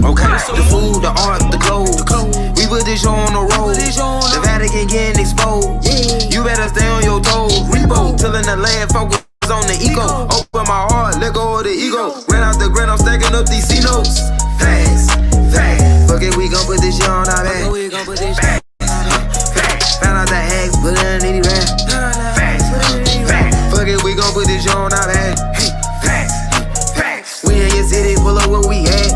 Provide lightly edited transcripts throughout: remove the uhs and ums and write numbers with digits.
Okay, the food, the art, the clothes. We put this show on the road. The Vatican getting exposed. You better stay on your toes. Repo, tilling the land, focus on the ego. Open my heart, let go of the ego. Ran out the grand, I'm stacking up these C notes. Fast, fast. Fuck it, we gon' put this shit on our back. Found out the hacks, put it in the rap. Fast, fast. Fuck it, we gon' put this shit on our back. Fast, fast. We in your city, pull up what we had.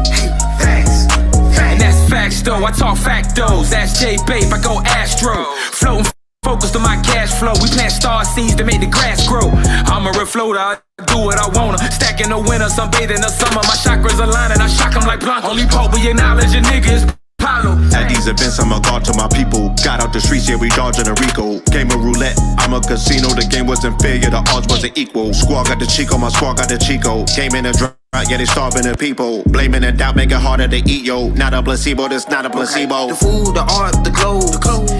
Fast, fast. And that's facts though, I talk factos. Ask J Babe, I go Astro. Floating focused on my cash flow. We plant star seeds to make the grass grow. I'm a refloater, I do what I wanna. Stack in the winter, sunbathe in the summer. My chakras align and I shock them like Blanco. Only Pope with your knowledge, your niggas. At these events, I'm a god to my people. Got out the streets, yeah, we dodging a Rico. Game of roulette, I'm a casino. The game wasn't fair, yeah, the odds wasn't equal. Squad got the Chico, my squad got the Chico. Came in a drought, yeah, they starving the people. Blaming and doubt, make it harder to eat, yo. Not a placebo, this not a placebo. The food, the art, the clothes.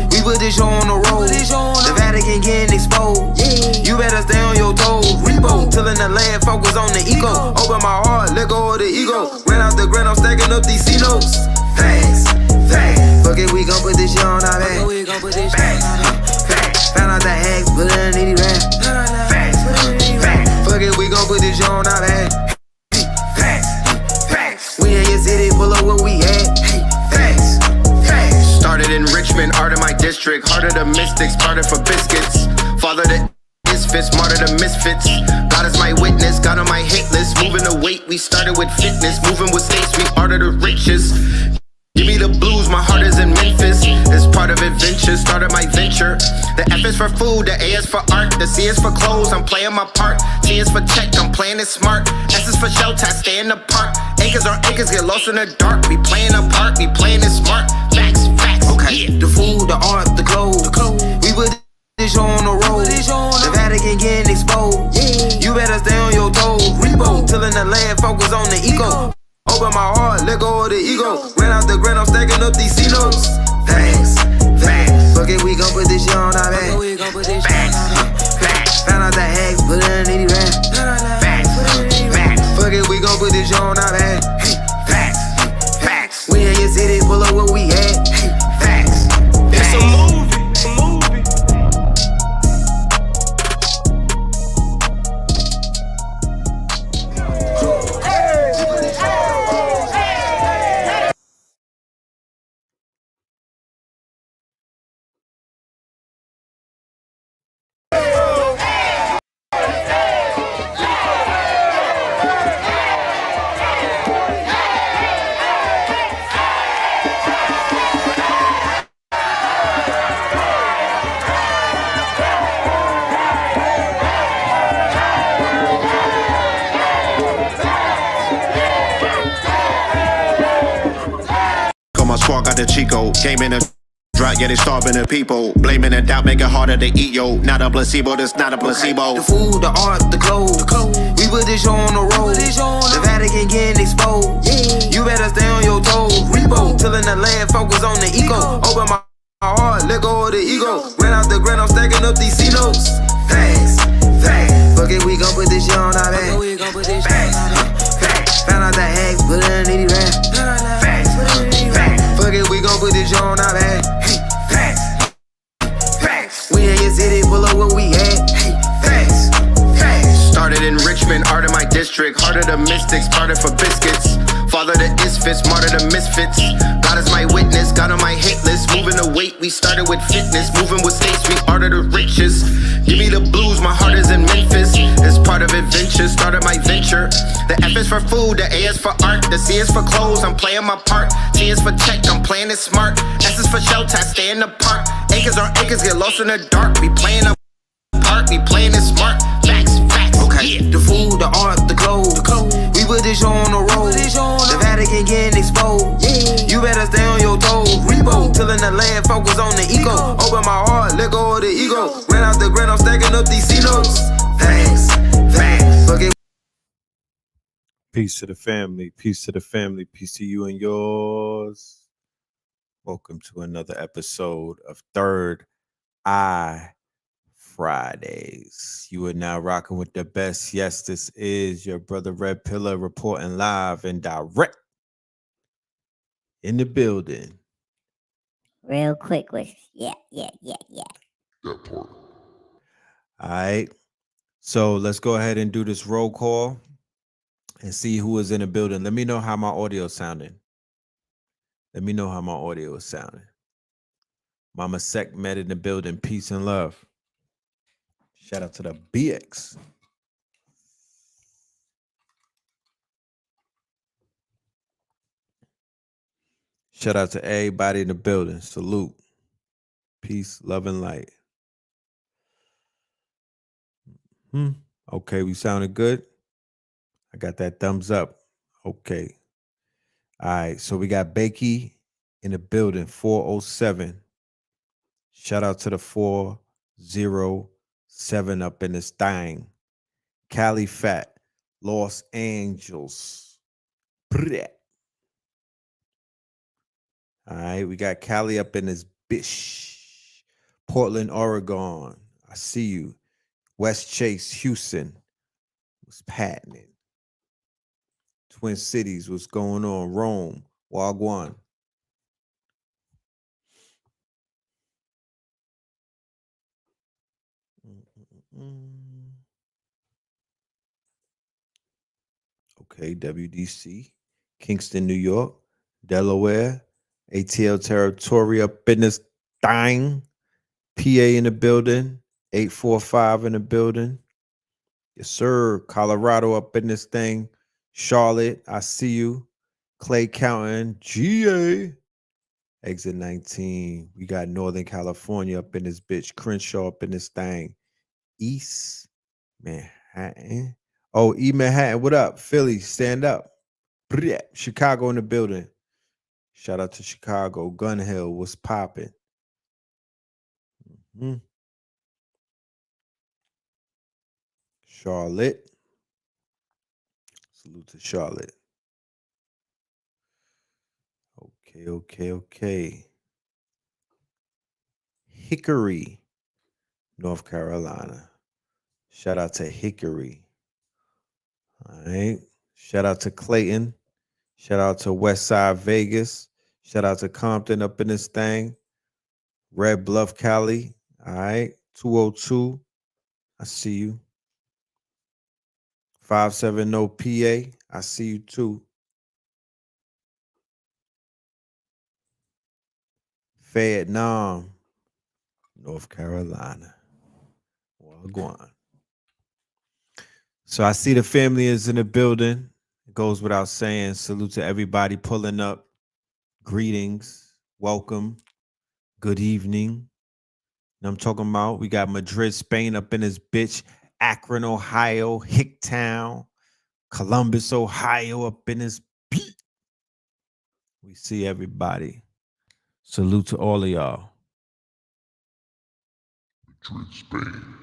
We put this show on the road. The Vatican getting exposed. You better stay on your toes. Repo, tilling the land, focus on the ego. Open my heart, let go of the ego. Ran out the grand, I'm stacking up these C notes. Fast, fast. Fuck it, we gon' put this shit on our back. Fast, fast. Found out the hacks, put it in the rap. Fast, fast. Fuck it, we gon' put this shit on our back. Fast, fast. We in your city, pull up what we had. Fast, fast. Started in Richmond, art in my district. Heart of the mystics, started for biscuits. Father the misfits, martyr the misfits. God is my witness, God on my hit list. Moving the weight, we started with fitness. Moving with states, we art of the richest. Give me the blues, my heart is in Memphis. It's part of adventure, started my venture. The F is for food, the A is for art. The C is for clothes, I'm playing my part. T is for tech, I'm playing it smart. S is for shelter, I stay in the park. Acres on acres, get lost in the dark. We playing a part, we playing it smart. Facts, facts, okay. Yeah. The food, the art, the clothes. We put this show on the road. The Vatican getting exposed. You better stay on your toes. Repo, tilling the land, focus on the ego. Open my heart, let go of the ego. Ran out the grand, I'm stacking up these C notes. Fast, fast. Fuck it, we gon' put this shit on our back. Fast, fast. Found out the hacks, put it in the rap. Fast, fast. Fuck it, we gon' put this shit on our back. Fast, fast. We in your city, pull up what we had. Fast, fast. It's a movie, it's a movie. My squad got the Chico. Came in a drought, yeah, they starving the people. Blaming and doubt, make it harder to eat, yo. Not a placebo, this not a placebo. The food, the art, the clothes. We put this show on the road. The Vatican getting exposed. You better stay on your toes. Repo, tilling the land, focus on the ego. Open my heart, let go of the ego. Ran out the grand, I'm stacking up these C notes. Fast, fast. Fuck it, we gon' put this shit on our back. Fast, fast. Found out the hacks, put it in the rap. Fast, fast. Fuck it, we gon' put this shit on our back. Fast, fast. We in your city, pull up what we had. Fast, fast. Started in Richmond, art in my district. Heart of the mystics, started for biscuits. Father the isfits, martyr the misfits. God is my witness, God on my hit list. Moving the weight, we started with fitness. Moving with states, we art of the richest. Give me the blues, my heart is in Memphis. It's part of adventure, started my venture. The F is for food, the A is for art. The C is for clothes, I'm playing my part. T is for tech, I'm playing it smart. S is for shelter, I stay in the park. Acres on acres, get lost in the dark. We playing a part, we playing it smart. Facts, facts, okay. Yeah. The food, the art, the clothes. We put this show on the road. The Vatican getting exposed. You better stay on your toes. Repo, tilling the land, focus on the ego. Open my heart, let go of the ego. Ran out the grand, I'm stacking up these C notes. Fast, fast. Fuck it. Peace to the family. Peace to the family. Peace to you and yours. Welcome to another episode of Third Eye Fridays. You are now rocking with the best. Yes, this is your brother Red Pillar reporting live and direct in the building. Real quick with yeah. That part. All right. So let's go ahead and do this roll call and see who is in the building. Let me know how my audio is sounding. Let me know how my audio is sounding. Mama Sec met in the building. Peace and love. Shout out to the BX. Shout out to everybody in the building. Salute. Peace, love, and light. Okay, we sounded good. I got that thumbs up. Okay. All right, so we got Bakey in the building, 407. Shout out to the 407 up in this thing. Cali Fat, Los Angeles. All right, we got Cali up in this bitch. Portland, Oregon. I see you. West Chase, Houston. What's happening? Twin Cities, what's going on? Rome, Wagwan. Okay, WDC, Kingston, New York, Delaware, ATL territory up in this thing. PA in the building, 845 in the building. Yes, sir. Colorado up in this thing. Charlotte, I see you. Clay County, GA. Exit 19. We got Northern California up in this bitch. Crenshaw up in this thing. East Manhattan. Oh, E Manhattan, what up? Philly, stand up. Chicago in the building. Shout out to Chicago. Gun Hill, what's popping? Charlotte. Salute to Charlotte. Okay. Hickory, North Carolina. Shout out to Hickory. All right. Shout out to Clayton. Shout out to Westside Vegas. Shout out to Compton up in this thing. Red Bluff, Cali. All right. 202. I see you. 570 PA. I see you too. Vietnam, North Carolina. Wagwan. So I see the family is in the building. It goes without saying. Salute to everybody pulling up. Greetings. Welcome. Good evening. And I'm talking about we got Madrid, Spain up in this bitch. Akron, Ohio. Hicktown. Columbus, Ohio up in this beat. We see everybody. Salute to all of y'all. Madrid, Spain.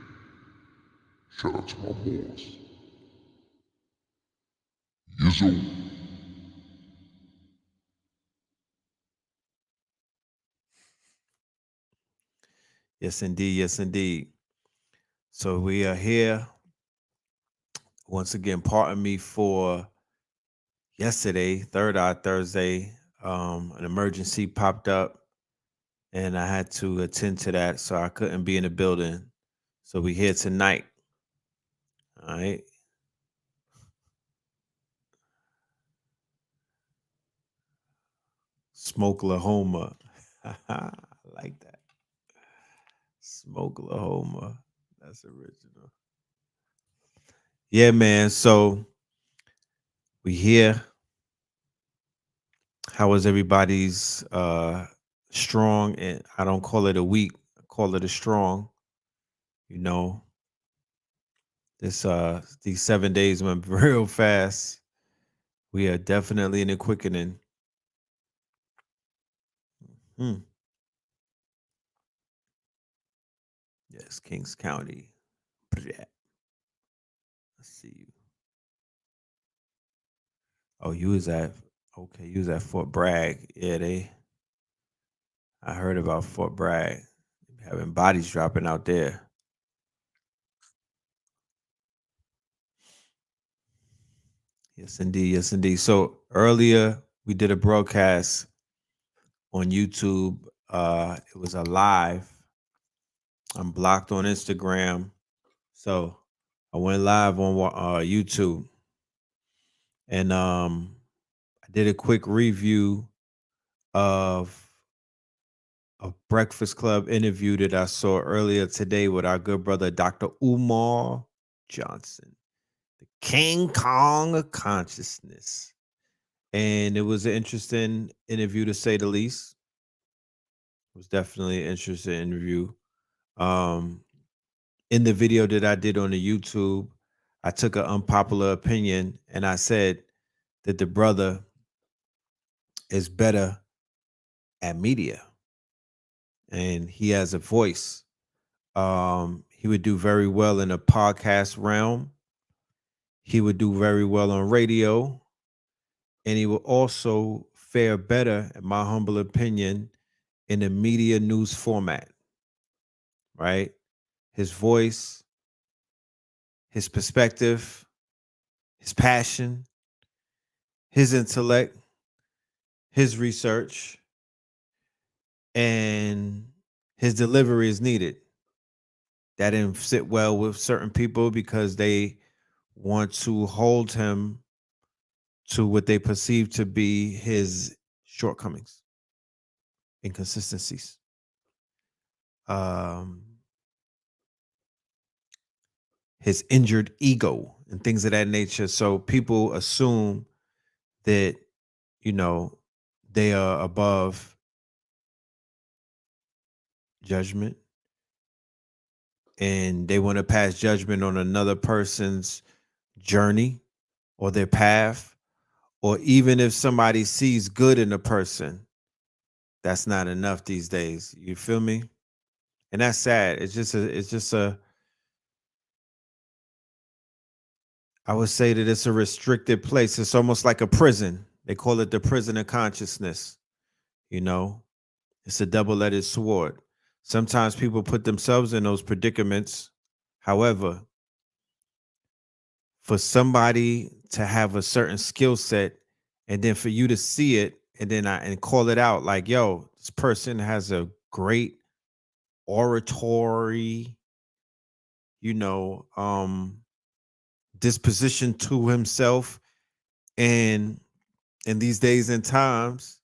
Shout out to my boss. Yizzo. Yes, indeed. Yes, indeed. So we are here. Once again, pardon me for yesterday, Third Eye Thursday. An emergency popped up and I had to attend to that, so I couldn't be in the building. So we here tonight. All right. Smokelahoma. I like that. Smokelahoma. That's original. Yeah, man. So we here. How was everybody's strong? And I don't call it a week, I call it a strong. You know, these 7 days went real fast. We are definitely in the quickening. Yes, Kings County. Let's see you. Oh, you was at Fort Bragg. Yeah, I heard about Fort Bragg. Having bodies dropping out there. Yes, indeed. Yes, indeed. So earlier we did a broadcast on YouTube. It was a live. I'm blocked on Instagram, so I went live on YouTube, and I did a quick review of a Breakfast Club interview that I saw earlier today with our good brother Dr. Umar Johnson, the King Kong of consciousness. And it was an interesting interview, to say the least. It was definitely an interesting interview. In the video that I did on the YouTube, I took an unpopular opinion and I said that the brother is better at media and he has a voice. He would do very well in a podcast realm. He would do very well on radio. And he will also fare better, in my humble opinion, in a media news format, right? His voice, his perspective, his passion, his intellect, his research, and his delivery is needed. That didn't sit well with certain people because they want to hold him to what they perceive to be his shortcomings, inconsistencies. His injured ego and things of that nature. So people assume that, you know, they are above judgment and they want to pass judgment on another person's journey or their path. Or even if somebody sees good in a person, that's not enough these days. You feel me? And that's sad. I would say that it's a restricted place. It's almost like a prison. They call it the prison of consciousness. You know, it's a double-edged sword. Sometimes people put themselves in those predicaments. However, for somebody to have a certain skill set and then for you to see it and call it out like, yo, this person has a great oratory, you know, disposition to himself. And in these days and times,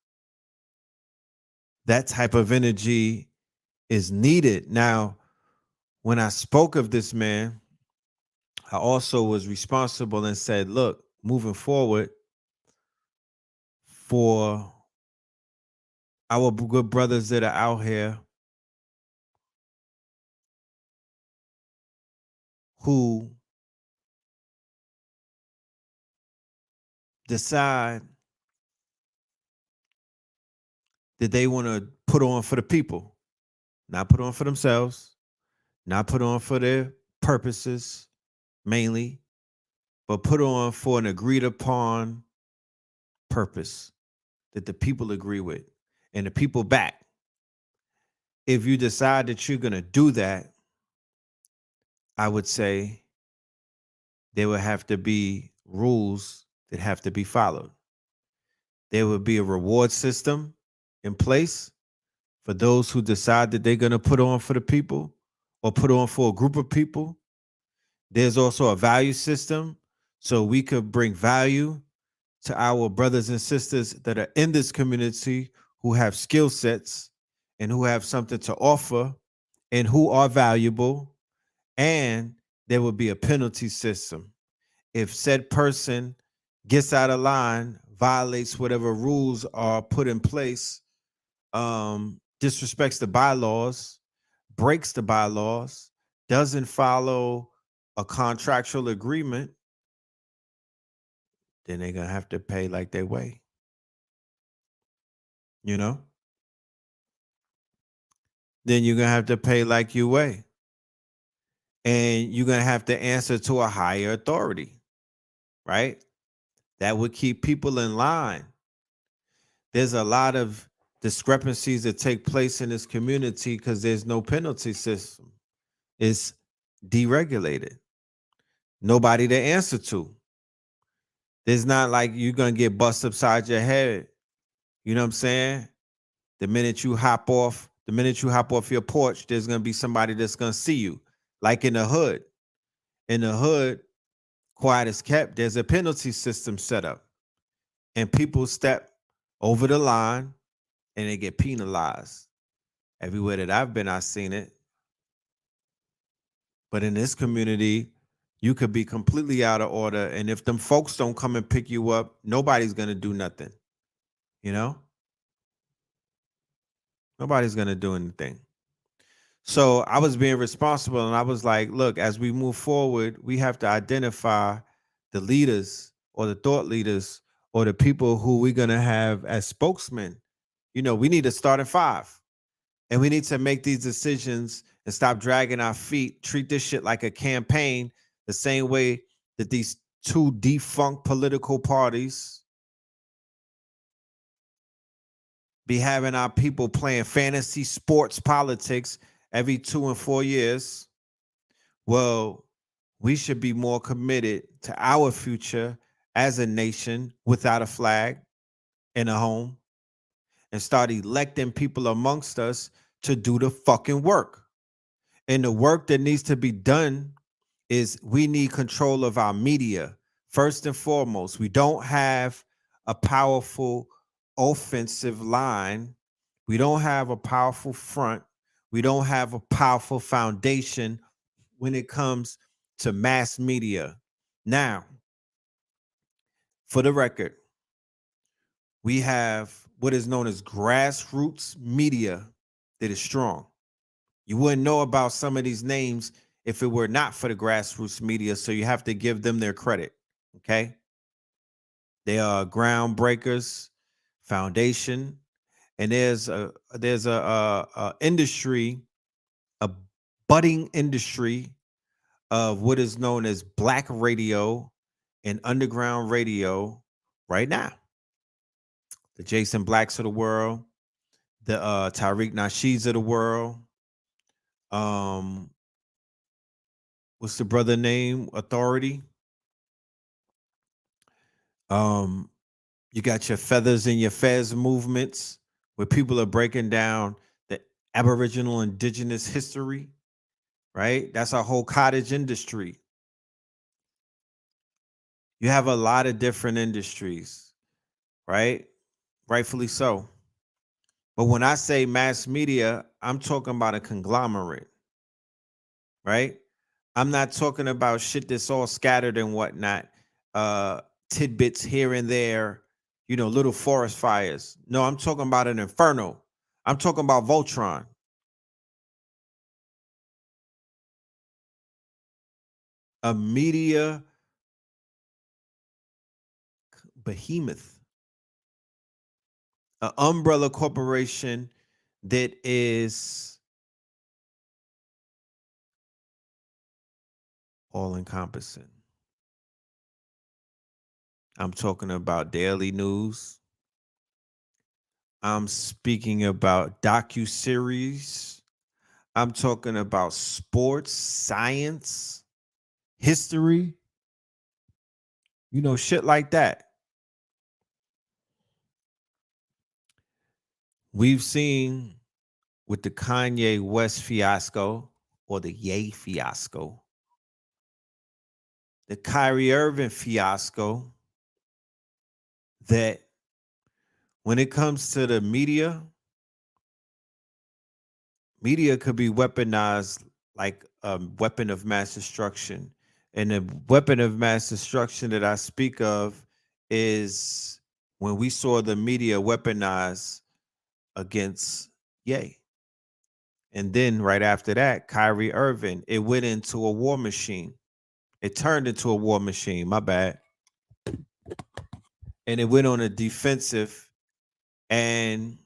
that type of energy is needed. Now, when I spoke of this man, I also was responsible and said, look, moving forward, for our good brothers that are out here who decide that they want to put on for the people, not put on for themselves, not put on for their purposes mainly, but put on for an agreed upon purpose that the people agree with and the people back. If you decide that you're going to do that, I would say there would have to be rules that have to be followed. There would be a reward system in place for those who decide that they're going to put on for the people or put on for a group of people. There's also a value system so we could bring value to our brothers and sisters that are in this community who have skill sets and who have something to offer and who are valuable. And there would be a penalty system. If said person gets out of line, violates whatever rules are put in place, disrespects the bylaws, breaks the bylaws, doesn't follow a contractual agreement, then they're going to have to pay like they weigh. You know? Then you're going to have to pay like you weigh. And you're going to have to answer to a higher authority, right? That would keep people in line. There's a lot of discrepancies that take place in this community because there's no penalty system. It's deregulated. Nobody to answer to. There's not like you're going to get bust upside your head. You know what I'm saying? The minute you hop off your porch, there's gonna be somebody that's gonna see you. Like in the hood. In the hood, quiet as kept, there's a penalty system set up. And people step over the line and they get penalized. Everywhere that I've been, I've seen it. But in this community, you could be completely out of order. And if them folks don't come and pick you up, nobody's gonna do nothing. You know? Nobody's gonna do anything. So I was being responsible and I was like, look, as we move forward, we have to identify the leaders or the thought leaders or the people who we're going to have as spokesmen. You know, we need to start at 5 and we need to make these decisions and stop dragging our feet, treat this shit like a campaign, the same way that these two defunct political parties be having our people playing fantasy sports politics every 2 and 4 years. Well, we should be more committed to our future as a nation without a flag and a home and start electing people amongst us to do the fucking work. And the work that needs to be done is we need control of our media. First and foremost, we don't have a powerful offensive line. We don't have a powerful front. We don't have a powerful foundation when it comes to mass media. Now, for the record, we have what is known as grassroots media that is strong. You wouldn't know about some of these names if it were not for the grassroots media, so you have to give them their credit, okay? They are groundbreakers, foundation, and there's a industry, a budding industry of what is known as black radio and underground radio right now. The Jason Blacks of the world, the Tariq Nasheeds of the world. What's the brother name? Authority. You got your Feathers and your Fez movements where people are breaking down the Aboriginal indigenous history, right? That's our whole cottage industry. You have a lot of different industries, right? Rightfully so. But when I say mass media, I'm talking about a conglomerate, right? I'm not talking about shit that's all scattered and whatnot, tidbits here and there, you know, little forest fires. No, I'm talking about an inferno. I'm talking about Voltron. A media behemoth. An umbrella corporation that is all encompassing. I'm talking about daily news. I'm speaking about docuseries. I'm talking about sports, science, history, you know, shit like that. We've seen with the Kanye West fiasco or the Ye fiasco, the Kyrie Irving fiasco, that when it comes to the media could be weaponized like a weapon of mass destruction. And the weapon of mass destruction that I speak of is when we saw the media weaponized against Ye. And then right after that, Kyrie Irving, it went into a war machine. It turned into a war machine, my bad. And it went on a defensive, and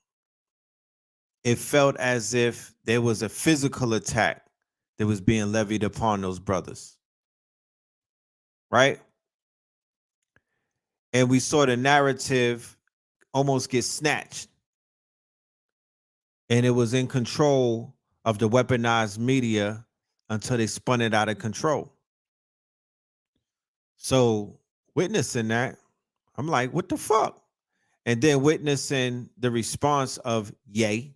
it felt as if there was a physical attack that was being levied upon those brothers. Right? And we saw the narrative almost get snatched. And it was in control of the weaponized media until they spun it out of control. So witnessing that, I'm like, what the fuck? and then witnessing the response of Ye,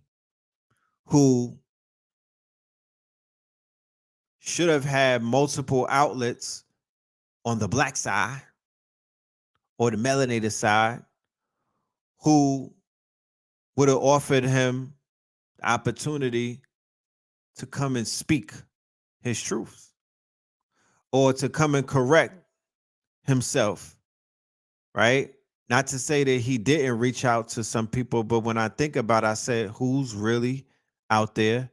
who should have had multiple outlets on the black side or the melanated side, who would have offered him the opportunity to come and speak his truth or to come and correct himself, right? Not to say that he didn't reach out to some people, but when I think about it, I said, who's really out there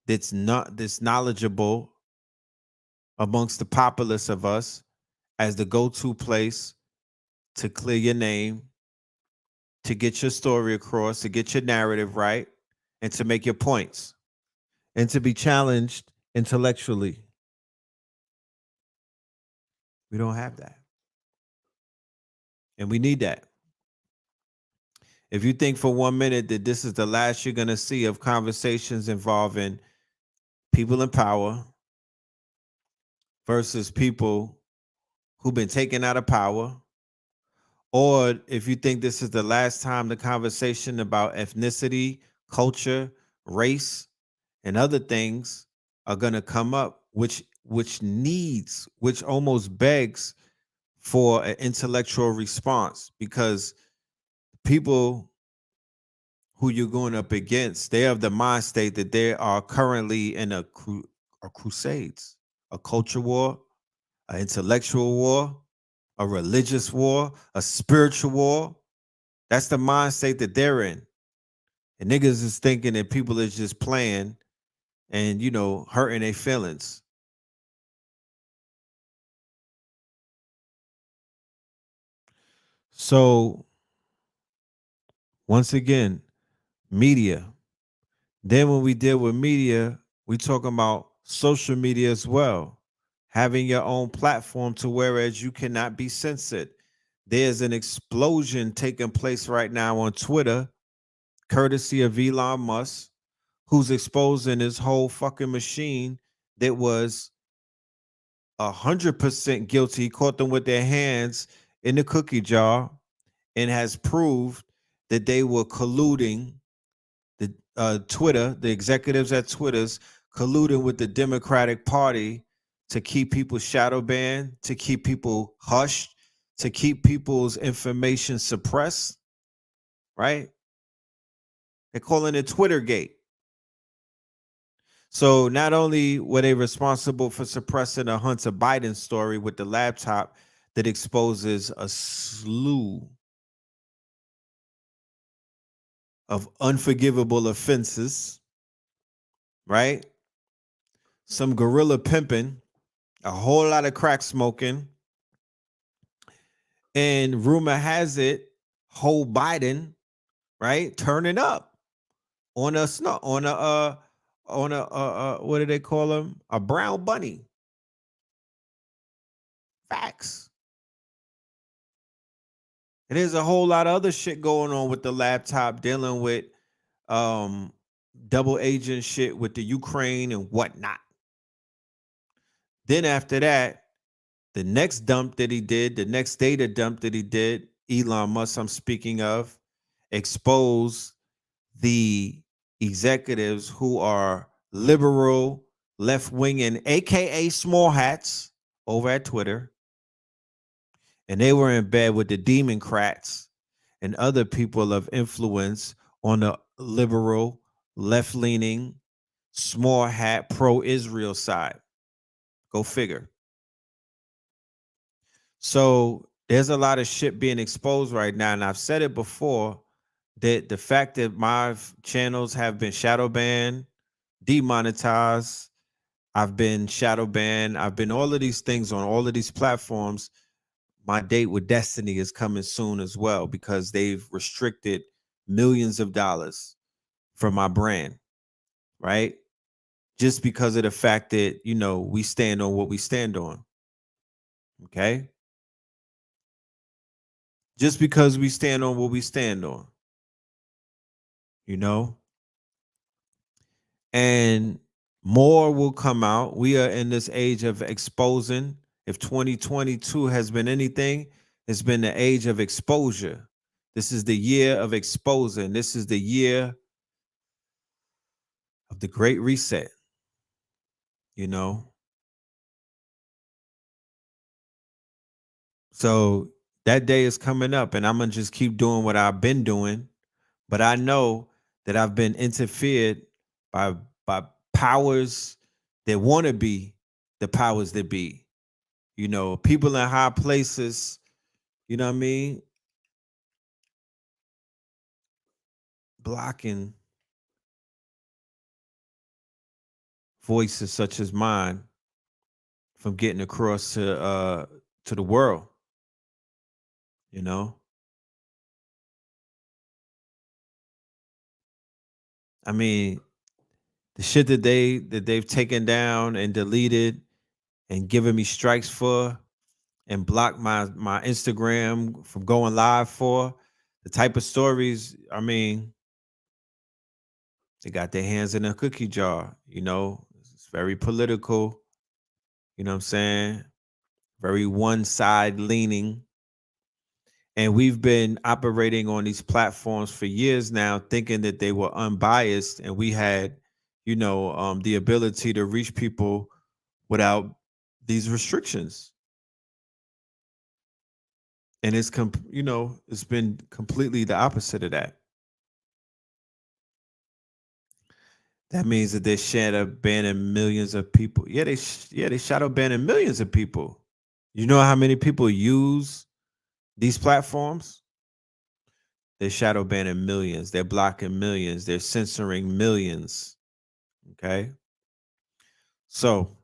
that's knowledgeable amongst the populace of us as the go-to place to clear your name, to get your story across, to get your narrative right, and to make your points, and to be challenged intellectually. We don't have that. And we need that. If you think for 1 minute that this is the last you're going to see of conversations involving people in power versus people who've been taken out of power, or if you think this is the last time the conversation about ethnicity, culture, race, and other things are going to come up, which almost begs for an intellectual response, because people who you're going up against, they have the mind state that they are currently in a crusades, a culture war, an intellectual war, a religious war, a spiritual war. That's the mind state that they're in. And niggas is thinking that people is just playing and, hurting their feelings. So, once again, media. Then when we deal with media, we talking about social media as well. Having your own platform to whereas you cannot be censored. There's an explosion taking place right now on Twitter, courtesy of Elon Musk, who's exposing his whole fucking machine that was 100% guilty, caught them with their hands in the cookie jar, and has proved that they were colluding. The executives at Twitter's colluding with the Democratic Party to keep people shadow banned, to keep people hushed, to keep people's information suppressed, right? They're calling it Twittergate. So not only were they responsible for suppressing a Hunter Biden story with the laptop that exposes a slew of unforgivable offenses, right? Some guerrilla pimping, a whole lot of crack smoking, and rumor has it, whole Biden, right, turning up on a what do they call him? A brown bunny. Facts. And there's a whole lot of other shit going on with the laptop, dealing with double agent shit with the Ukraine and whatnot. Then after that, the next dump that he did, the next data dump that he did, Elon Musk, I'm speaking of, exposed the executives who are liberal, left-wing, aka small hats over at Twitter. And they were in bed with the Democrats and other people of influence on the liberal, left-leaning, small hat, pro-Israel side. Go figure. So there's a lot of shit being exposed right now. And I've said it before, that the fact that my channels have been shadow banned, demonetized, I've been shadow banned, I've been all of these things on all of these platforms. My date with Destiny is coming soon as well, because they've restricted millions of dollars from my brand, right? Just because of the fact that, we stand on what we stand on. Okay? Just because we stand on what we stand on. And more will come out. We are in this age of exposing. If 2022 has been anything, it's been the age of exposure. This is the year of exposing. This is the year of the great reset, you know? So that day is coming up, and I'm going to just keep doing what I've been doing. But I know that I've been interfered by powers that want to be the powers that be. You know, people in high places, you know what I mean? Blocking voices such as mine from getting across to the world, you know? I mean, the shit that they've taken down and deleted and given me strikes for and blocked my Instagram from going live for, the type of stories, I mean, they got their hands in a cookie jar, you know? It's very political, you know what I'm saying? Very one side leaning. And we've been operating on these platforms for years now, thinking that they were unbiased, and we had, you know, the ability to reach people without these restrictions. And it's you know, it's been completely the opposite of that. That means that they're shadow banning millions of people. Yeah, they shadow banning millions of people. You know how many people use these platforms? They're shadow banning millions. They're blocking millions. They're censoring millions. Okay. So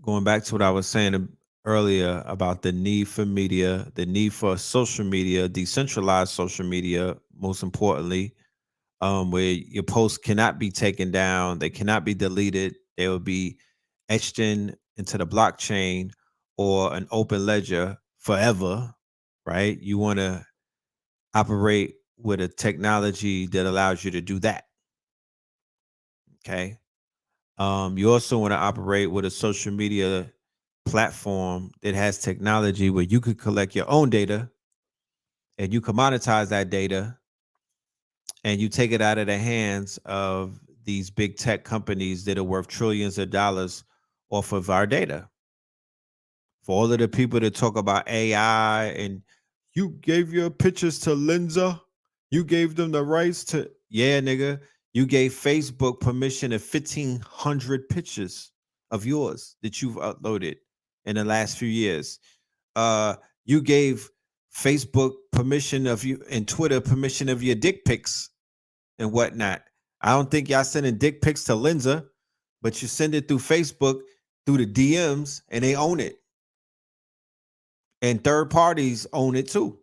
going back to what I was saying earlier about the need for media, the need for social media, decentralized social media, most importantly, where your posts cannot be taken down, they cannot be deleted, they will be etched into the blockchain or an open ledger forever, right? You want to operate with a technology that allows you to do that. Okay. You also want to operate with a social media platform that has technology where you could collect your own data and you commoditize that data and you take it out of the hands of these big tech companies that are worth trillions of dollars off of our data. For all of the people that talk about AI and you gave your pictures to Linza, you gave them the rights to, yeah, nigga, you gave Facebook permission of 1,500 pictures of yours that you've uploaded in the last few years. You gave Facebook permission of you and Twitter permission of your dick pics and whatnot. I don't think y'all sending dick pics to Linza, but you send it through Facebook through the DMs and they own it. And third parties own it too.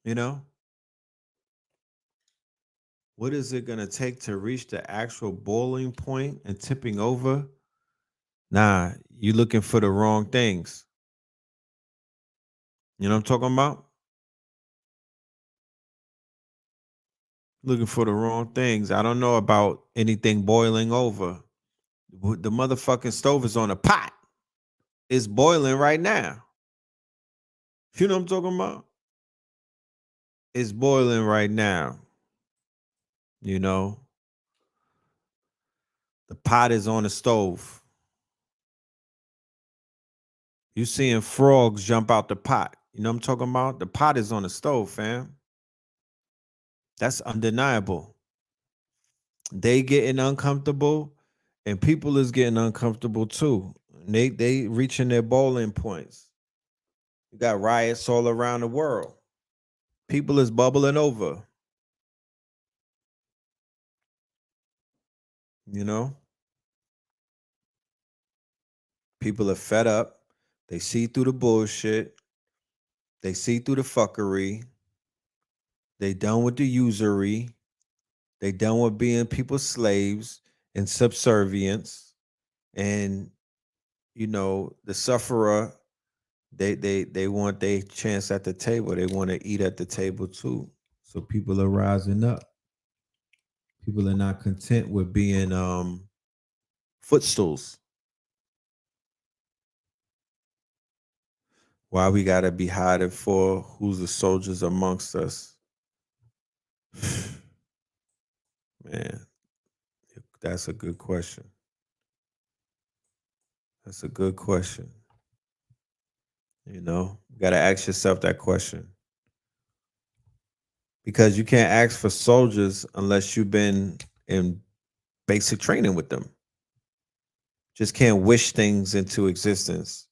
You know? What is it going to take to reach the actual boiling point and tipping over? Nah, you're looking for the wrong things. You know what I'm talking about? Looking for the wrong things. I don't know about anything boiling over. The motherfucking stove is on a pot. It's boiling right now. You know what I'm talking about? It's boiling right now. You know? The pot is on the stove. You seeing frogs jump out the pot. You know what I'm talking about? The pot is on the stove, fam. That's undeniable. They getting uncomfortable and people is getting uncomfortable too. And they reaching their boiling points. You got riots all around the world. People is bubbling over. You know? People are fed up. They see through the bullshit. They see through the fuckery. They done with the usury. They done with being people's slaves and subservience. And you know, the sufferer, they want their chance at the table. They want to eat at the table too. So people are rising up. People are not content with being footstools. Why we gotta be hiding for? Who's the soldiers amongst us? Man, that's a good question. That's a good question. You gotta ask yourself that question. Because you can't ask for soldiers unless you've been in basic training with them. Just can't wish things into existence.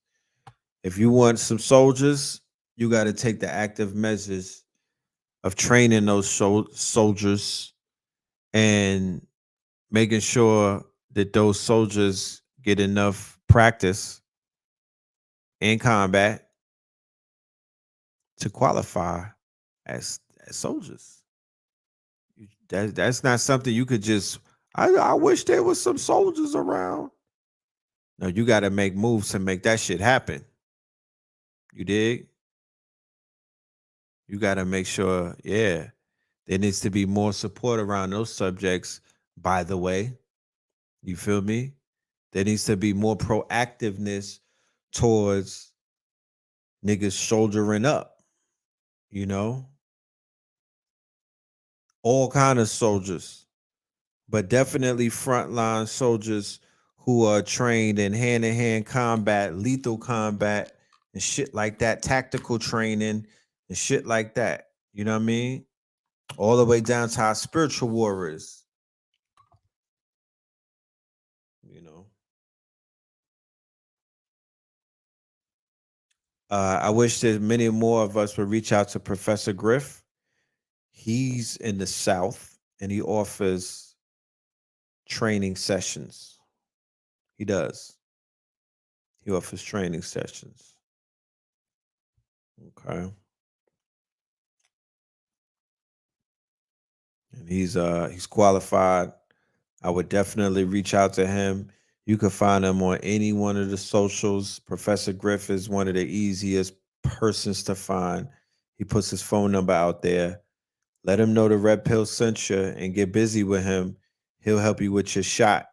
If you want some soldiers, you got to take the active measures of training those soldiers and making sure that those soldiers get enough practice in combat to qualify as soldiers. That's not something you could just. I wish there was some soldiers around. No, you got to make moves to make that shit happen. You dig? You got to make sure, yeah, there needs to be more support around those subjects, by the way. You feel me? There needs to be more proactiveness towards niggas shouldering up, you know? All kind of soldiers, but definitely frontline soldiers who are trained in hand-to-hand combat, lethal combat, and shit like that, tactical training and shit like that. You know what I mean? All the way down to our spiritual warriors. You know, I wish that many more of us would reach out to Professor Griff. He's in the South and he offers training sessions. He does. He offers training sessions. Okay. And he's qualified. I would definitely reach out to him. You can find him on any one of the socials. Professor Griff is one of the easiest persons to find. He puts his phone number out there. Let him know the Red Pill sent you and get busy with him. He'll help you with your shot.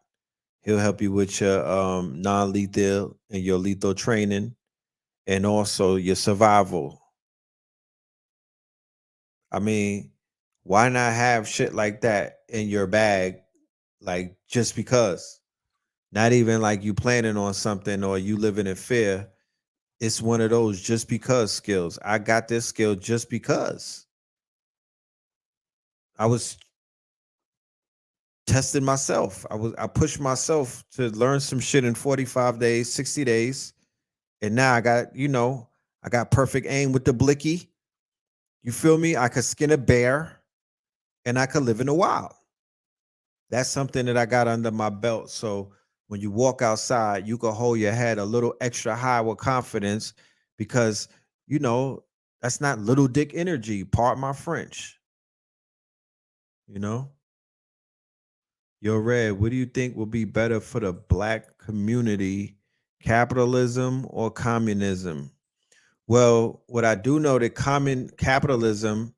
He'll help you with your non-lethal and your lethal training and also your survival. I mean, why not have shit like that in your bag? Like just because. Not even like you planning on something or you living in fear. It's one of those just because skills. I got this skill just because. I was testing myself. I pushed myself to learn some shit in 45 days, 60 days. And now I got, I got perfect aim with the blicky. You feel me? I could skin a bear and I could live in the wild. That's something that I got under my belt. So when you walk outside, you can hold your head a little extra high with confidence because, that's not little dick energy. Pardon my French. You know? Yo, Red, what do you think will be better for the black community, capitalism or communism? Well, what I do know that common capitalism,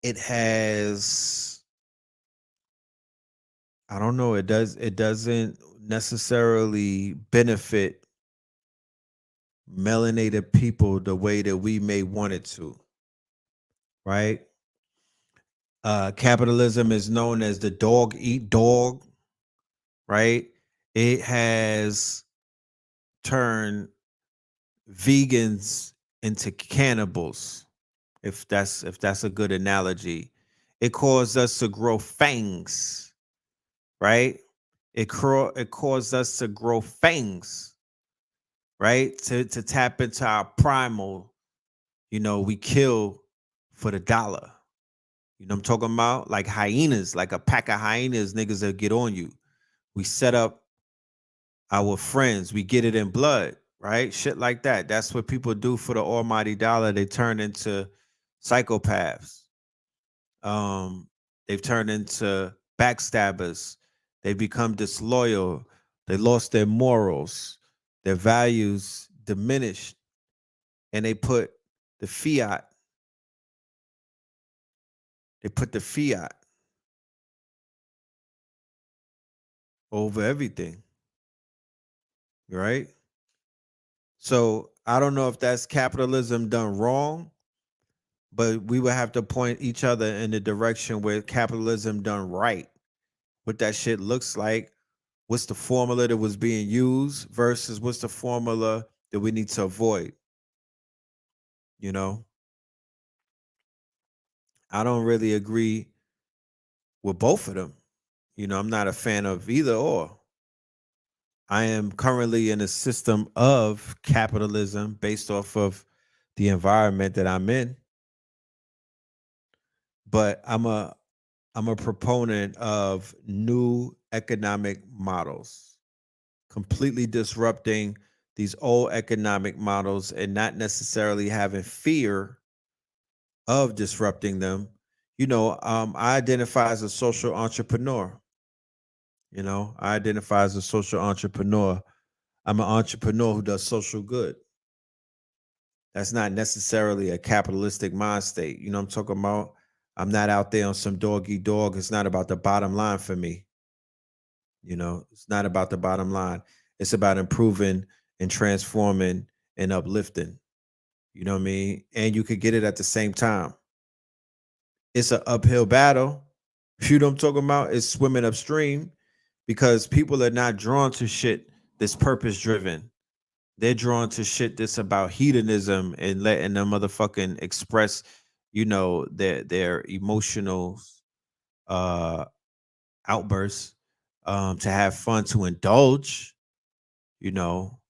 it has, I don't know, it doesn't necessarily benefit melanated people the way that we may want it to, right? Capitalism is known as the dog eat dog, right? It has turned vegans into cannibals, if that's a good analogy. It caused us to grow fangs, right? It caused us to grow fangs, right? To tap into our primal, we kill for the dollar. You know what I'm talking about? Like hyenas, like a pack of hyenas, niggas that get on you. We set up our friends, we get it in blood, right? Shit like that. That's what people do for the almighty dollar. They turn into psychopaths. Um, they've turned into backstabbers. They become disloyal. They lost their morals. Their values diminished. And the fiat, they put the fiat over everything. Right? So I don't know if that's capitalism done wrong, but we would have to point each other in the direction where capitalism done right. What that shit looks like, what's the formula that was being used versus what's the formula that we need to avoid. You know, I don't really agree with both of them. You know, I'm not a fan of either or. I am currently in a system of capitalism based off of the environment that I'm in, but I'm a proponent of new economic models, completely disrupting these old economic models and not necessarily having fear of disrupting them. You know, I identify as a social entrepreneur. You know, I identify as a social entrepreneur. I'm an entrepreneur who does social good. That's not necessarily a capitalistic mind state. You know what I'm talking about? I'm not out there on some dog eat dog. It's not about the bottom line for me. You know, it's not about the bottom line. It's about improving and transforming and uplifting. You know what I mean? And you could get it at the same time. It's an uphill battle. You know what I'm talking about? It's swimming upstream because people are not drawn to shit that's purpose driven. They're drawn to shit that's about hedonism and letting them motherfucking express, you know, their emotional uh outbursts, to have fun, to indulge. You know,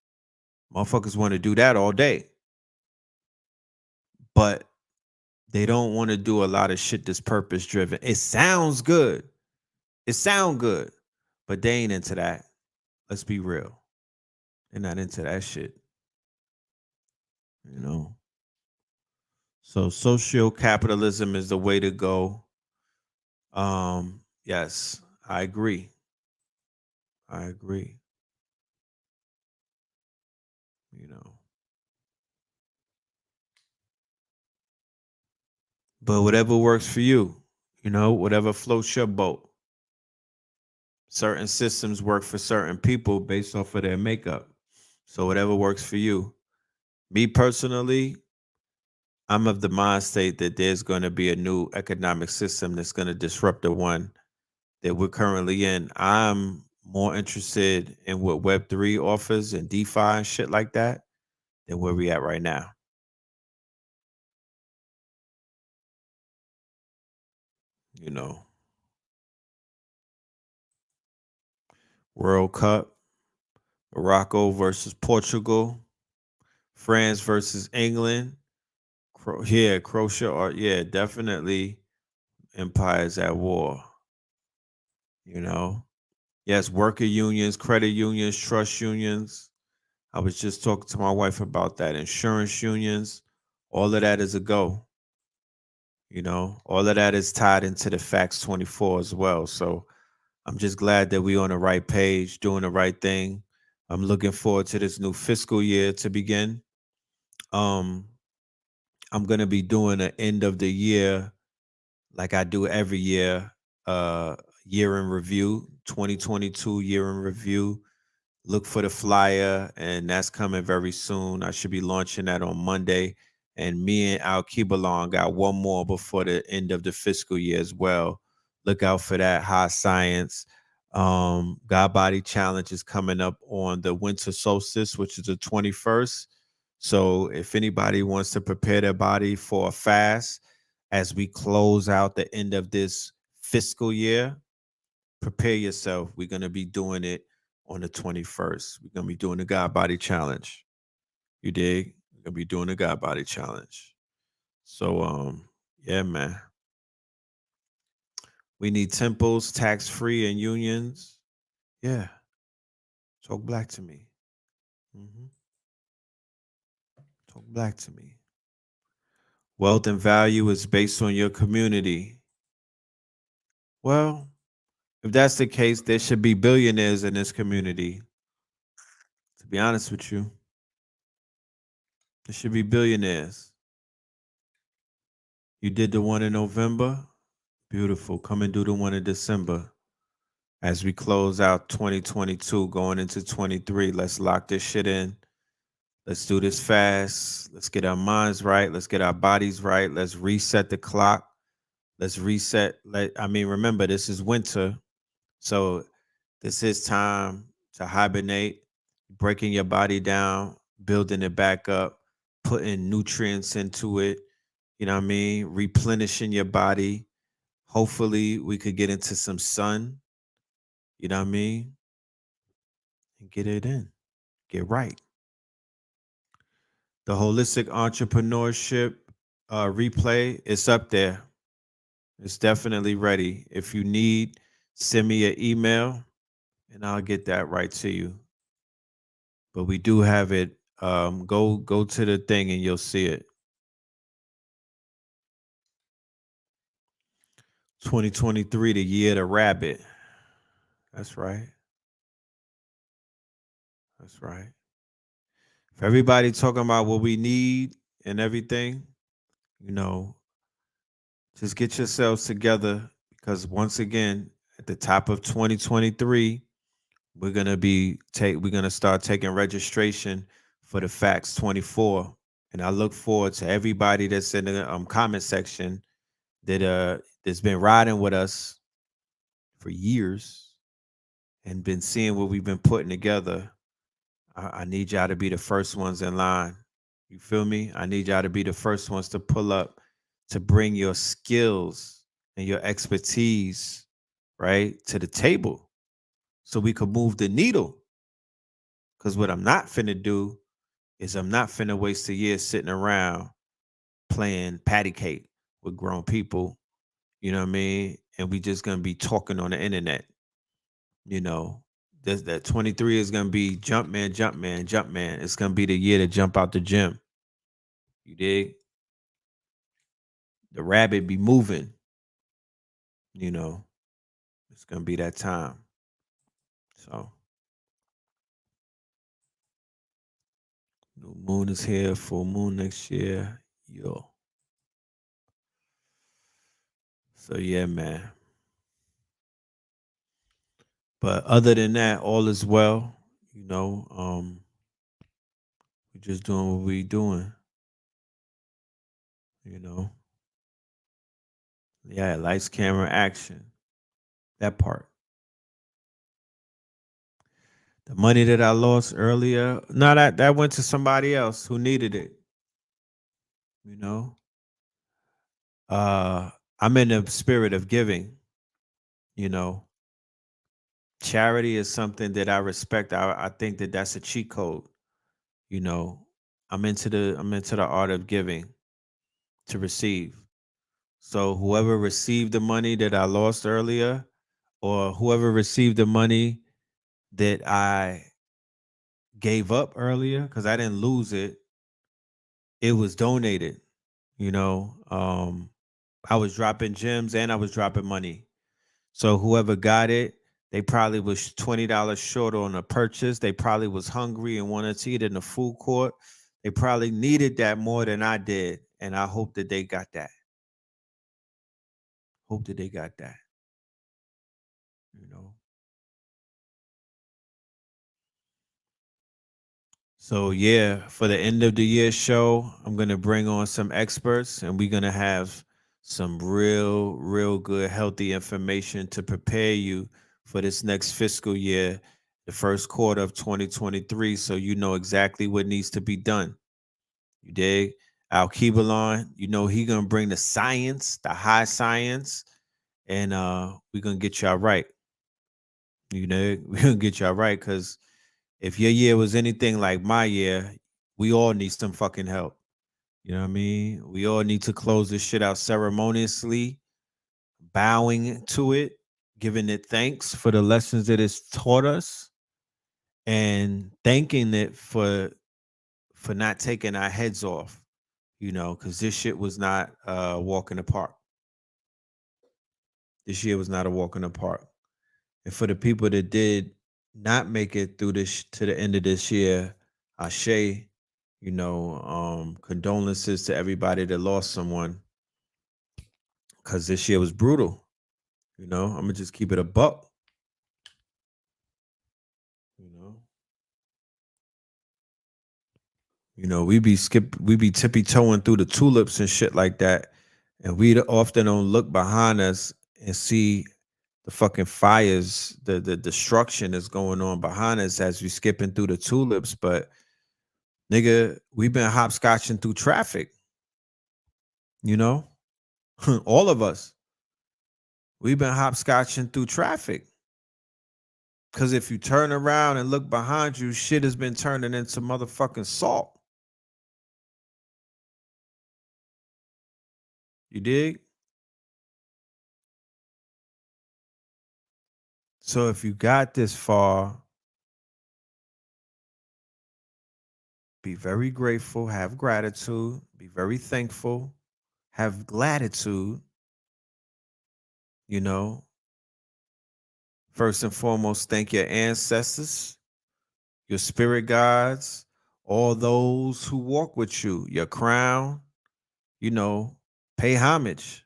motherfuckers want to do that all day, but they don't want to do a lot of shit that's purpose driven. It sounds good. It sound good, but they ain't into that. Let's be real. They're not into that shit. You know. So social capitalism is the way to go. Yes, I agree. I agree. You know. But whatever works for you, you know, whatever floats your boat. Certain systems work for certain people based off of their makeup. So whatever works for you. Me personally, I'm of the mind state that there's going to be a new economic system that's going to disrupt the one that we're currently in. I'm more interested in what Web3 offers and DeFi and shit like that than where we at right now. You know, World Cup, Morocco versus Portugal, France versus England, Croatia, or yeah, definitely empires at war. You know, yes, worker unions, credit unions, trust unions. I was just talking to my wife about that. Insurance unions, all of that is a go. You know, all of that is tied into the Facts 24 as well. So I'm just glad that we're on the right page, doing the right thing. I'm looking forward to this new fiscal year to begin. Um, I'm gonna be doing an end of the year like I do every year, year in review, 2022 year in review. Look for the flyer, and that's coming very soon. I should be launching that on Monday. And me and Al Kibalon got one more before the end of the fiscal year as well. Look out for that. High Science. God Body Challenge is coming up on the winter solstice, which is the 21st. So if anybody wants to prepare their body for a fast as we close out the end of this fiscal year, prepare yourself. We're going to be doing it on the 21st. We're going to be doing the God Body Challenge. You dig? We're going to be doing the God Body Challenge. So, yeah, man. We need temples, tax-free, and unions. Yeah. Talk black to me. Talk black to me. Wealth and value is based on your community. Well, if that's the case, there should be billionaires in this community. To be honest with you, there should be billionaires. You did the one in November. Beautiful. Come and do the one in December. As we close out 2022, going into 23, let's lock this shit in. Let's do this fast. Let's get our minds right. Let's get our bodies right. Let's reset the clock. Let's reset. Remember, this is winter. So this is time to hibernate, breaking your body down, building it back up, putting nutrients into it, you know what I mean? Replenishing your body. Hopefully, we could get into some sun, you know what I mean? And get it in, get right. The holistic entrepreneurship replay is up there. It's definitely ready. If you need, send me an email and I'll get that right to you. But we do have it. Go to the thing and you'll see it. 2023, the year of the rabbit. That's right. That's right. For everybody talking about what we need and everything, you know, just get yourselves together because once again, at the top of 2023, we're gonna start taking registration for the Facts 24. And I look forward to everybody that's in the comment section that's been riding with us for years and been seeing what we've been putting together. I need y'all to be the first ones in line. You feel me? I need y'all to be the first ones to pull up, to bring your skills and your expertise, right, to the table so we could move the needle. Because what I'm not finna do is I'm not finna waste a year sitting around playing patty cake with grown people, you know what I mean? And we just gonna be talking on the internet, you know. That 23 is gonna be jump man, jump man, jump man. It's gonna be the year to jump out the gym. You dig? The rabbit be moving, you know. It's gonna be that time. So new moon is here, full moon next year. Yo. So yeah, man. But other than that, all is well. You know, we're just doing what we doing. You know, yeah, lights, camera, action. That part. The money that I lost earlier, no, that went to somebody else who needed it. You know, uh, I'm in the spirit of giving. You know, charity is something that I respect. I think that that's a cheat code. You know, I'm into the art of giving to receive. So whoever received the money that I lost earlier, or whoever received the money that I gave up earlier, because I didn't lose it, it was donated. You know, I was dropping gems and I was dropping money. So whoever got it, they probably was $20 short on a purchase. They probably was hungry and wanted to eat in the food court. They probably needed that more than I did. And I hope that they got that. Hope that they got that. You know. So yeah, for the end of the year show, I'm gonna bring on some experts and we're gonna have some real good healthy information to prepare you for this next fiscal year, the first quarter of 2023, so you know exactly what needs to be done. You dig? Al Kebalon, you know he gonna bring the science, the high science, and we're gonna get y'all right. You know, we're gonna get y'all right because if your year was anything like my year, we all need some fucking help. You know what I mean? We all need to close this shit out ceremoniously, bowing to it, giving it thanks for the lessons that it's taught us, and thanking it for not taking our heads off, you know, because this shit was not a walk in the park. This year was not a walk in the park. And for the people that did not make it through this to the end of this year, Ashe, you know, condolences to everybody that lost someone because this year was brutal. You know, I'm gonna just keep it a buck. You know, You know, we be tippy toeing through the tulips and shit like that, and we often don't look behind us and see the fucking fires, the destruction that's going on behind us as we skipping through the tulips. But nigga, we've been hopscotching through traffic. You know, all of us, we've been hopscotching through traffic. Because if you turn around and look behind you, shit has been turning into motherfucking salt. You dig? So if you got this far, be very grateful, have gratitude, be very thankful, have gratitude, you know. First and foremost, thank your ancestors, your spirit guides, all those who walk with you, your crown, you know, pay homage.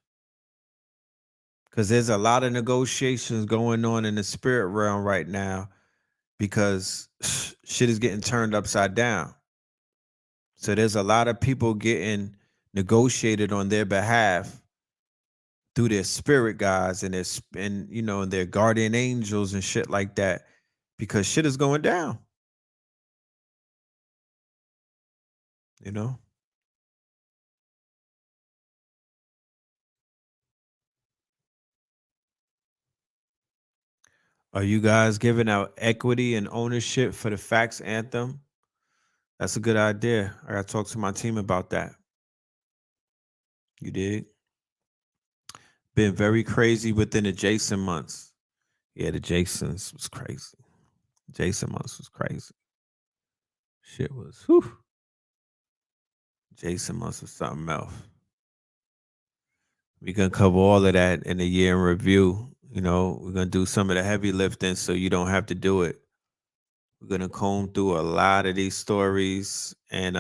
Because there's a lot of negotiations going on in the spirit realm right now because shit is getting turned upside down. So there's a lot of people getting negotiated on their behalf through their spirit guides and and their guardian angels and shit like that because shit is going down. You know? Are you guys giving out equity and ownership for the Facts Anthem? That's a good idea. I gotta talk to my team about that. You did. Been very crazy within the Jason months. Yeah, the Jasons was crazy. Jason months was crazy. Shit was whew. Jason months was something else. We gonna cover all of that in the year in review. You know, we're gonna do some of the heavy lifting so you don't have to do it. We're gonna comb through a lot of these stories and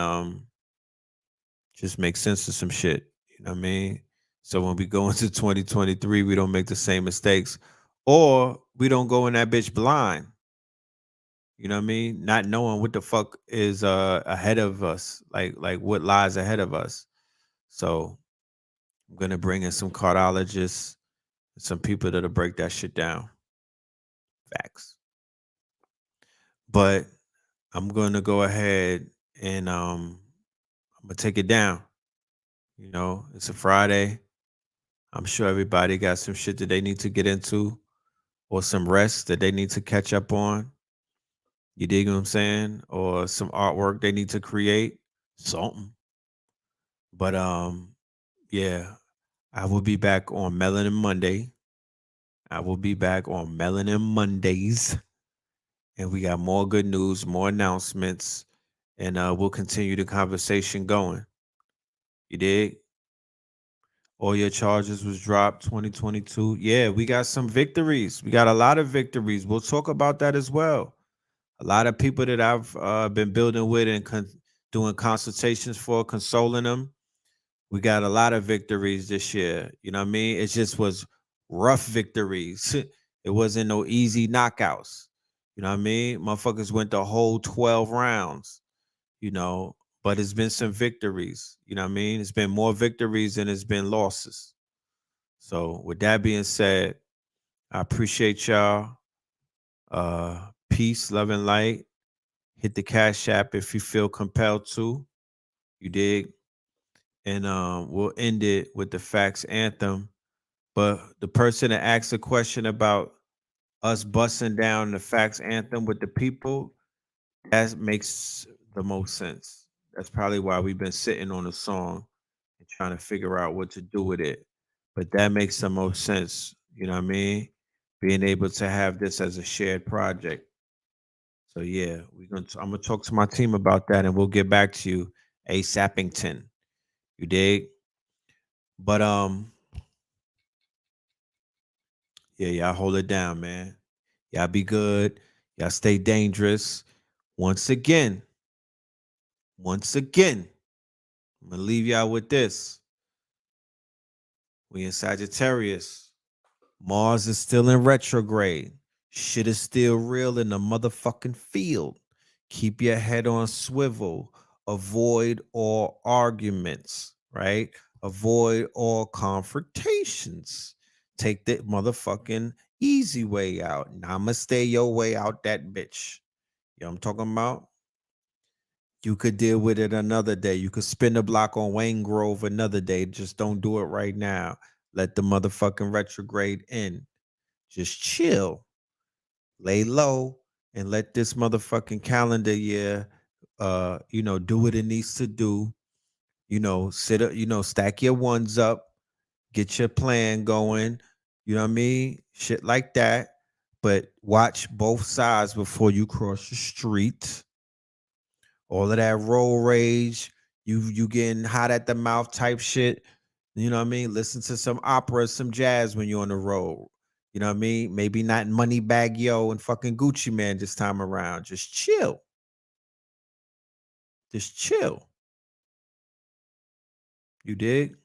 just make sense of some shit. You know what I mean? So when we go into 2023, we don't make the same mistakes. Or we don't go in that bitch blind. You know what I mean? Not knowing what the fuck is ahead of us, like what lies ahead of us. So I'm gonna bring in some cardiologists, some people that'll break that shit down. Facts. But I'm gonna go ahead and I'm gonna take it down. You know, it's a Friday. I'm sure everybody got some shit that they need to get into or some rest that they need to catch up on. You dig what I'm saying? Or some artwork they need to create. Something. But yeah, I will be back on Melanin Monday. I will be back on Melanin Mondays. And we got more good news, more announcements, and we'll continue the conversation going. You dig? All your charges was dropped 2022. Yeah, we got some victories. We got a lot of victories. We'll talk about that as well. A lot of people that I've been building with and doing consultations for, consoling them. We got a lot of victories this year. You know what I mean? It just was rough victories. It wasn't no easy knockouts. You know what I mean? Motherfuckers went the whole 12 rounds, you know, but it's been some victories. You know what I mean? It's been more victories than it's been losses. So with that being said, I appreciate y'all. Peace, love, and light. Hit the Cash App if you feel compelled to. You dig? And we'll end it with the Facts Anthem. But the person that asked a question about us busting down the Facts Anthem with the people, that makes the most sense. That's probably why we've been sitting on the song and trying to figure out what to do with it. But that makes the most sense. You know what I mean? Being able to have this as a shared project. So yeah, I'm gonna talk to my team about that and we'll get back to you ASAPington. You dig? But yeah, y'all hold it down, man. Y'all be good. Y'all stay dangerous. Once again, I'm gonna leave y'all with this. We in Sagittarius. Mars is still in retrograde. Shit is still real in the motherfucking field. Keep your head on swivel. avoid all arguments, right? Avoid all confrontations. Take the motherfucking easy way out. Namaste your way out that bitch. You know what I'm talking about? You could deal with it another day. You could spin the block on Wayne Grove another day. Just don't do it right now. Let the motherfucking retrograde in. Just chill. Lay low and let this motherfucking calendar year do what it needs to do. Sit up, stack your ones up, get your plan going, you know what I mean? Shit like that. But watch both sides before you cross the street. All of that road rage, you getting hot at the mouth type shit. You know what I mean? Listen to some opera, some jazz when you're on the road. You know what I mean? Maybe not Moneybag Yo and fucking Gucci Man this time around. Just chill. Just chill. You dig?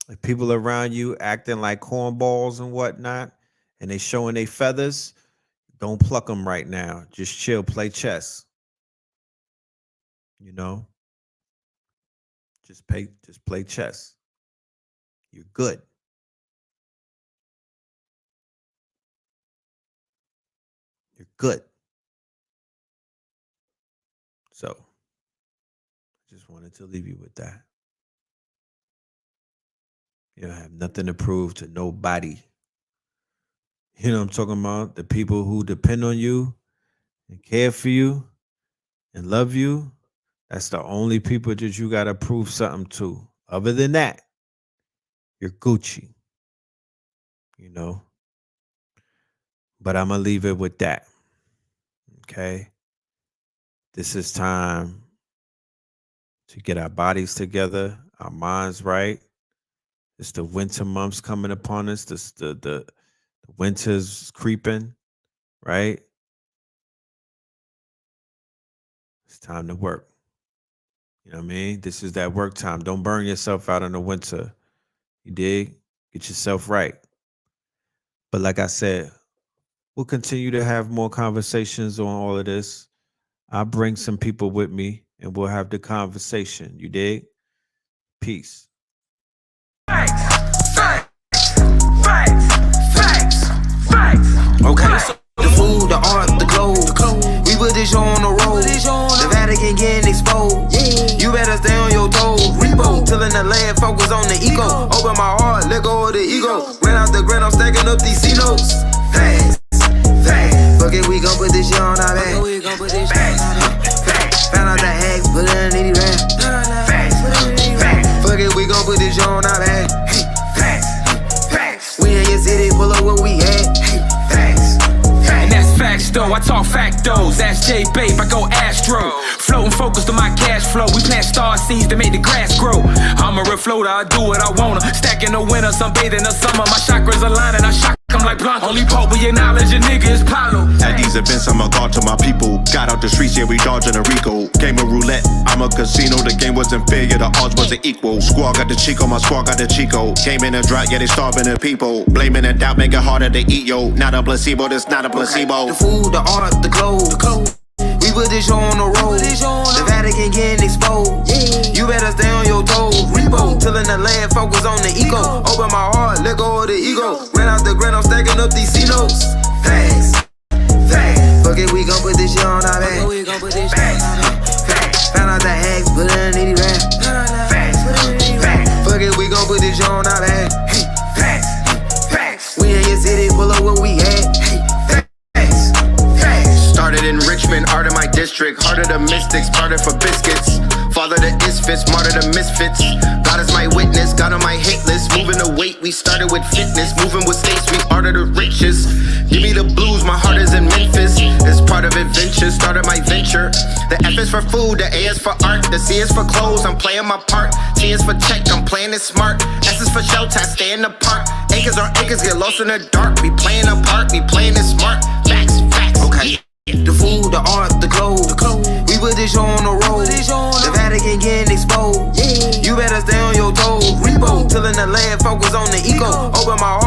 If people around you acting like cornballs and whatnot, and they showing their feathers, don't pluck them right now. Just chill, play chess. Just play chess. You're good. You're good. So, I just wanted to leave you with that. You don't have nothing to prove to nobody. You know what I'm talking about? The people who depend on you and care for you and love you, that's the only people that you got to prove something to. Other than that, you're Gucci. But I'm going to leave it with that. Okay? This is time to get our bodies together, our minds right. It's the winter months coming upon us. The winter's creeping, right? It's time to work. You know what I mean? This is that work time. Don't burn yourself out in the winter. You dig? Get yourself right. But like I said, we'll continue to have more conversations on all of this. I'll bring some people with me and we'll have the conversation. You dig? Peace. Facts. Okay, so the food, the art, the clothes. We put this show on the road. The Vatican getting exposed. You better stay on your toes. Repo, till in the land, focus on the eco. Open my heart, let go of the ego. Ran out the grand, I'm stacking up these C-notes. Facts. Fuck it, we gon' put this shit on our back. Found out the hacks, put it in the rap. Fuck it, we gon' put this shit on our back. We in your city, pull up what we had. And that's facts though, I talk factos. Ask J Babe, I go Astro. Floating focused on my cash flow. We plant star seeds to make the grass grow. I'm a refloater, I do what I wanna. Stack in the winter, sunbathe in the summer. My chakras align and I shock them like Blanco. Only pope we acknowledge a nigga is Pablo. At these events, I'm a god to my people. Got out the streets, yeah, we dodging a Rico. Game of roulette, I'm a casino. The game wasn't fair, yeah, the odds wasn't equal. Squad got the Chico, my squad got the Chico. Came in a drought, yeah, they starving the people. Blaming and doubt, make it harder to eat, yo. Not a placebo, this not a placebo. The food, the art, the clothes. We put this show on the road. The Vatican getting exposed. You better stay on your toes. Repo, till in the land, focus on the eco. Open my heart, let go of the ego. Ran out the grand, I'm stacking up these C-notes. Facts. Fuck it, we gon' put this shit on our back. Found out the hacks, put it in the rap. Fuck it, we gon' put this shit on our back. We in your city, pull up what we had. Started in Richmond, art in my district. Heart of the mystics, parted for biscuits. Father the isfits, martyr the misfits. God is my witness, God on my hate list. Moving the weight, we started with fitness. Moving with states, we art of the richest. Give me the blues, my heart is in Memphis. It's part of adventure, started my venture. The F is for food, the A is for art. The C is for clothes, I'm playing my part. T is for check, I'm playing it smart. S is for shelter, I stay in the park. Acres on acres, get lost in the dark. We playing a part, we playing it smart. Facts. Okay. The food, the art, the clothes. We put this show on the road. The Vatican getting exposed. You better stay on your toes. Repo, till in the land, focus on the eco. Open my